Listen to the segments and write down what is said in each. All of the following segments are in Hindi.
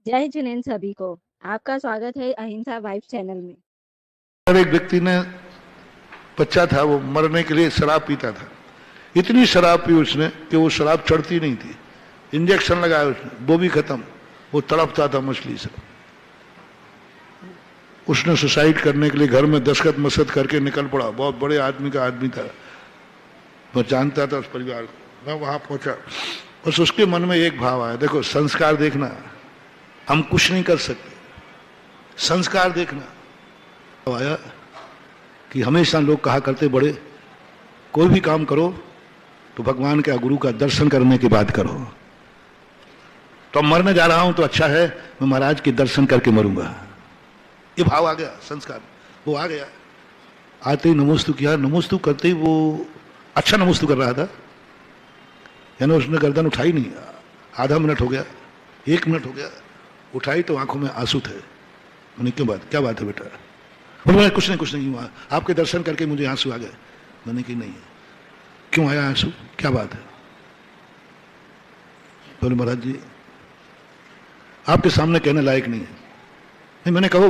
जय जिनेंद्र सभी को। आपका स्वागत है अहिंसा वाइफ चैनल में। और एक व्यक्ति ने बच्चा था, वो मरने के लिए शराब पीता था। इतनी शराब पी उसने कि वो शराब चढ़ती नहीं थी। इंजेक्शन लगाया उसने, वो भी खत्म। वो तड़पता था मछली से। उसने सुसाइड करने के लिए घर में दस्तखत मसद करके निकल पड़ा। बहुत बड़े आदमी का आदमी था, मैं जानता था उस परिवार को। मैं वहां पहुंचा, बस उसके मन में एक भाव आया, देखो संस्कार देखना, हम कुछ नहीं कर सकते, संस्कार देखना। तो आया कि हमेशा लोग कहा करते बड़े, कोई भी काम करो तो भगवान का गुरु का दर्शन करने की बात करो। तो मरने जा रहा हूं तो अच्छा है मैं महाराज के दर्शन करके मरूंगा। ये भाव आ गया, संस्कार वो आ गया। आते ही नमोस्तु किया। नमोस्तु करते ही वो अच्छा नमोस्तु कर रहा था, यानी उसने गर्दन उठाई नहीं। आधा मिनट हो गया, 1 मिनट हो गया, उठाई तो आंखों में आंसू थे। मैंने क्यों बात, क्या बात है बेटा? बोले कुछ नहीं हुआ, आपके दर्शन करके मुझे आंसू आ गए। मैंने कि नहीं है। क्यों आया आंसू, क्या बात है? बोले महाराज जी आपके सामने कहने लायक नहीं है। नहीं, मैंने कहो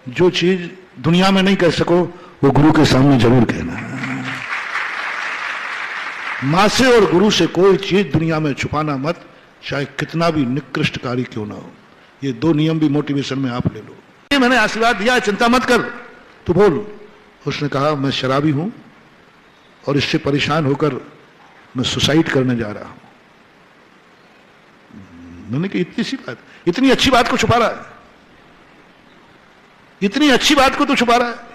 जो चीज दुनिया में नहीं कह सको वो गुरु के सामने जरूर कहना। मां से और गुरु से कोई चीज दुनिया में छुपाना मत, चाहे कितना भी निकृष्ट कार्य क्यों ना हो। ये 2 नियम भी मोटिवेशन में आप ले लो। ये मैंने आशीर्वाद दिया, चिंता मत कर, तू बोल। उसने कहा मैं शराबी हूं और इससे परेशान होकर मैं सुसाइड करने जा रहा हूं। मैंने कहा इतनी सी बात, इतनी अच्छी बात को छुपा रहा है, इतनी अच्छी बात को तो छुपा रहा है।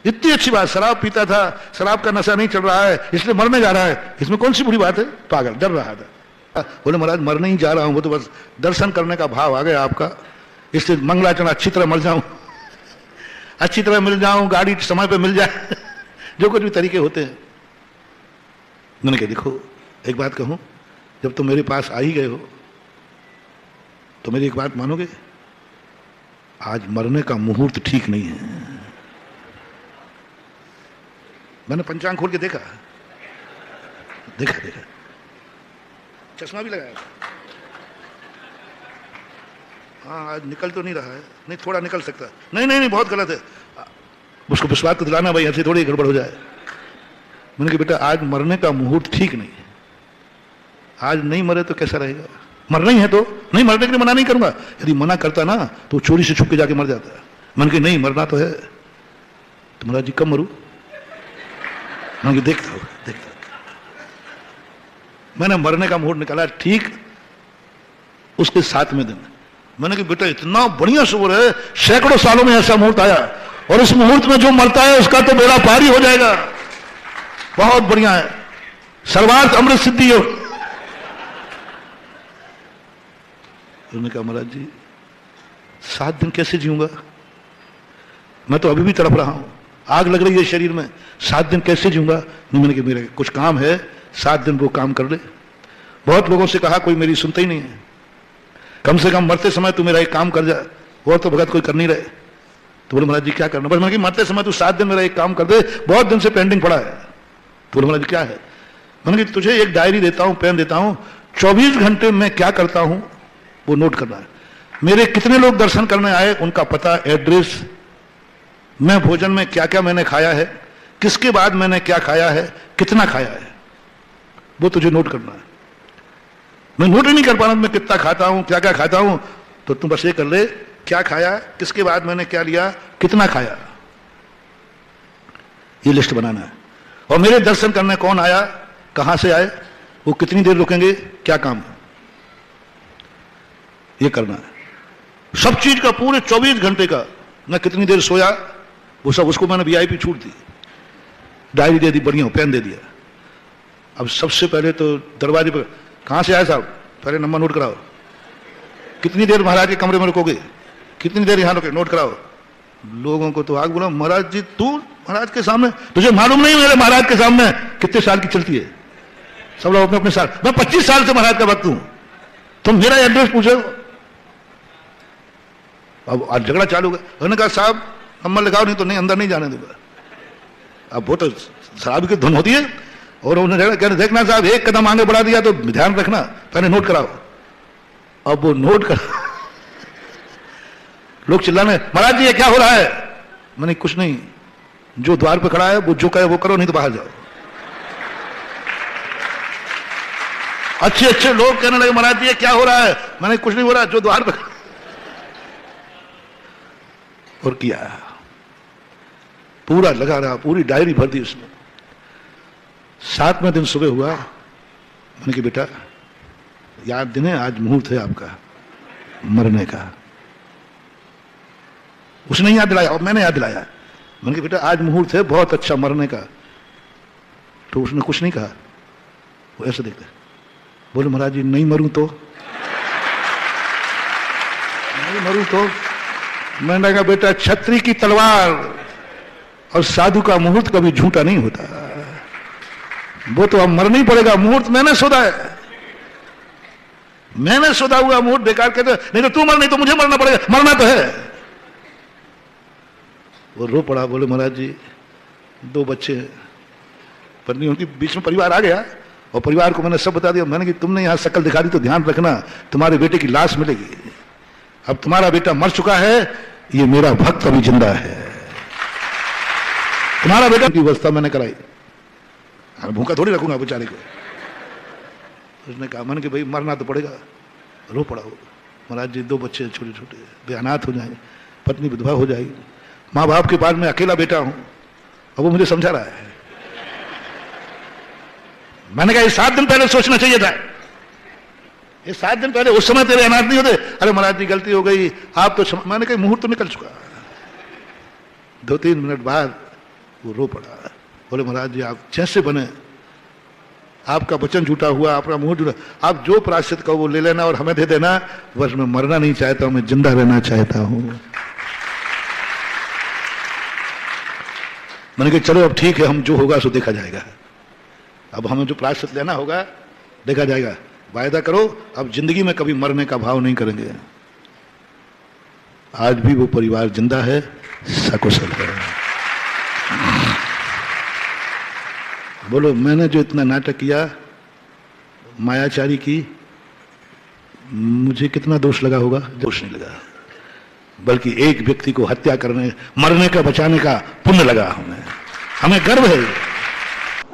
इतनी अच्छी बात, शराब पीता था, शराब का नशा नहीं चल रहा है इसलिए मरने जा रहा है, इसमें कौन सी बुरी बात है? पागल, डर रहा था। बोले महाराज मरने ही जा रहा हूं, वो तो बस दर्शन करने का भाव आ गया आपका, इसलिए मंगलाचरण अच्छी तरह मर जाऊं, अच्छी तरह मिल जाऊं, गाड़ी समय पे मिल जाए, जो कुछ भी तरीके होते हैं। मैंने कहा देखो एक बात कहूं, जब तुम मेरे पास आ ही गए हो तो मेरी एक बात मानोगे, आज मरने का मुहूर्त ठीक नहीं है। मैंने पंचांग खोल के देखा, चश्मा भी लगाया। हाँ आज निकल तो नहीं रहा है, नहीं थोड़ा निकल सकता, नहीं बहुत गलत है। उसको विश्वास तो दिलाना भाई, ऐसे थोड़ी गड़बड़ हो जाए। मैंने कहा बेटा आज मरने का मुहूर्त ठीक नहीं है, आज नहीं मरे तो कैसा रहेगा? मरना ही है तो नहीं, मरने के लिए मना नहीं करूंगा। यदि मना करता ना तो चोरी से छुप के जाके मर जाता। मैंने कहा नहीं मरना तो है। तो महाराज जी कब मरूं? मैंने कहा देखता मैंने मरने का मुहूर्त निकाला ठीक उसके 7वें दिन। मैंने कहा बेटा इतना बढ़िया शुभ है, सैकड़ों सालों में ऐसा मुहूर्त आया और इस मुहूर्त में जो मरता है उसका तो बेड़ा पार ही हो जाएगा। बहुत बढ़िया है, सर्वार्थ अमृत सिद्धि हो। उन्होंने कहा महाराज जी 7 दिन कैसे जीऊंगा, मैं तो अभी भी तड़प रहा हूं, आग लग रही है शरीर में, 7 दिन कैसे जीऊंगा? नहीं, मैंने कहा मेरे कुछ काम है, 7 दिन वो काम कर ले। बहुत लोगों से कहा, कोई मेरी सुनता ही नहीं है। कम से कम मरते समय तू मेरा एक काम कर जा, और तो भगत कोई कर नहीं रहे। तो बोले महाराज जी क्या करना? बस मैंने कहा मरते समय तू 7 दिन मेरा एक काम कर दे, बहुत दिन से पेंडिंग पड़ा है। तो बोले महाराज जी क्या है? मैंने कहा तुझे एक डायरी देता हूं, पेन देता हूं, 24 घंटे में क्या करता हूं वो नोट करना है। मेरे कितने लोग दर्शन करने आए उनका पता, एड्रेस, मैं भोजन में क्या क्या मैंने खाया है, किसके बाद मैंने क्या खाया है, कितना खाया है, वो तुझे नोट करना है। मैं नोट ही नहीं कर पा रहा मैं कितना खाता हूं, क्या क्या खाता हूं। तो तुम बस ये कर ले, क्या खाया, किसके बाद मैंने क्या लिया, कितना खाया, ये लिस्ट बनाना है। और मेरे दर्शन करने कौन आया, कहां से आए, वो कितनी देर रुकेंगे, क्या काम है, ये करना है। सब चीज का पूरे 24 घंटे का, मैं कितनी देर सोया वो सब उसको मैंने वीआईपी छूट दी, डायरी दे दी, बढ़िया पेन दे दिया। अब सबसे पहले तो दरवाजे पर, कहां से आए साहब, पहले नंबर नोट कराओ, कितनी देर महाराज के कमरे में रुकोगे, कितनी देर यहां रुके, नोट कराओ। लोगों को तो आग बोला, महाराज जी तू महाराज के सामने, तुझे मालूम नहीं मेरे महाराज के सामने कितने साल की चलती है? सब लोग अपने अपने साल, मैं 25 साल से महाराज का भक्त हूं, तुम मेरा एड्रेस पूछो। अब आज झगड़ा चालू हो गया। उन्होंने कहा साहब नंबर लगाओ, नहीं तो नहीं अंदर नहीं जाने दूंगा। अब वो तो शराब की धुन होती है, और उन्होंने देखना साहब एक कदम आगे बढ़ा दिया तो ध्यान रखना, पहले नोट कराओ। अब वो नोट कर लोग चिल्लाने, महाराज जी ये क्या हो रहा है? मैंने कुछ नहीं, जो द्वार पे खड़ा है वो जो कहे वो करो, नहीं तो बाहर जाओ। अच्छे अच्छे लोग कहने लगे, महाराज जी ये क्या हो रहा है? मैंने कुछ नहीं हो रहा, जो द्वार पे और किया, पूरा लगा रहा, पूरी डायरी भर दी उसने। 7वें दिन सुबह हुआ, मैंने कहा बेटा याद दिन है, आज मुहूर्त है आपका मरने का। उसने याद दिलाया और मैंने याद दिलाया। मैंने कहा बेटा आज मुहूर्त है बहुत अच्छा मरने का। तो उसने कुछ नहीं कहा, वो ऐसे देखते, बोले महाराज जी नहीं मरूं तो? नहीं मरूं तो? मैंने कहा बेटा छत्री की तलवार और साधु का मुहूर्त कभी झूठा नहीं होता, वो तो अब मरना ही पड़ेगा। मुहूर्त मैंने सोधा है, मैंने सोधा हुआ मुहूर्त बेकार कहते, नहीं तो तू मर, नहीं तो मुझे मरना पड़ेगा, मरना तो है। वो रो पड़ा, बोले महाराज जी 2 बच्चे हैं, पत्नी, उनके बीच में परिवार आ गया और परिवार को मैंने सब बता दिया। मैंने कि तुमने यहां शक्ल दिखा दी तो ध्यान रखना तुम्हारे बेटे की लाश मिलेगी। अब तुम्हारा बेटा मर चुका है, ये मेरा भक्त अभी जिंदा है। तुम्हारा बेटा की व्यवस्था मैंने कराई, भूखा थोड़ी रखूंगा बेचारे को। उसने कहा, मैंने कि भाई मरना तो पड़ेगा। रो पड़ा वो, महाराज जी 2 बच्चे छोटे छोटे, वे अनाथ हो जाएंगे, पत्नी विधवा हो जाएगी, माँ बाप के पास मैं अकेला बेटा हूं। अब वो मुझे समझा रहा है। मैंने कहा ये 7 दिन पहले सोचना चाहिए था, ये 7 दिन पहले, उस समय तेरे अनाथ नहीं होते। अरे महाराज जी गलती हो गई, आप तो मैंने कहा मुहूर्त तो निकल चुका। 2-3 मिनट बाद वो रो पड़ा, बोले महाराज जी आप जैसे बने, आपका वचन झूठा हुआ, आपका मुंह झूठा, आप जो प्रायश्चित कहो वो ले लेना और हमें दे देना, बस मैं मरना नहीं चाहता हूं, मैं जिंदा रहना चाहता हूं। मैंने कहा चलो अब ठीक है, हम जो होगा सो देखा जाएगा, अब हमें जो प्रायश्चित लेना होगा देखा जाएगा, वायदा करो अब जिंदगी में कभी मरने का भाव नहीं करेंगे। आज भी वो परिवार जिंदा है, सकुशल है। बोलो मैंने जो इतना नाटक किया, मायाचारी की, मुझे कितना दोष लगा होगा? दोष नहीं लगा, बल्कि एक व्यक्ति को हत्या करने, मरने का, बचाने का पुण्य लगा हमें गर्व है।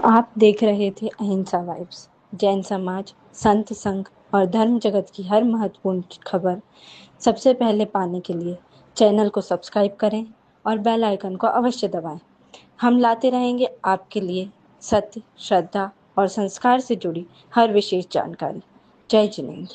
आप देख रहे थे अहिंसा वाइब्स। जैन समाज, संत संघ और धर्म जगत की हर महत्वपूर्ण खबर सबसे पहले पाने के लिए चैनल को सब्सक्राइब करें और बेल आइकन को अवश्य दबाएं। हम लाते रहेंगे आपके लिए सत्य, श्रद्धा और संस्कार से जुड़ी हर विशेष जानकारी। जय जिनेंद्र।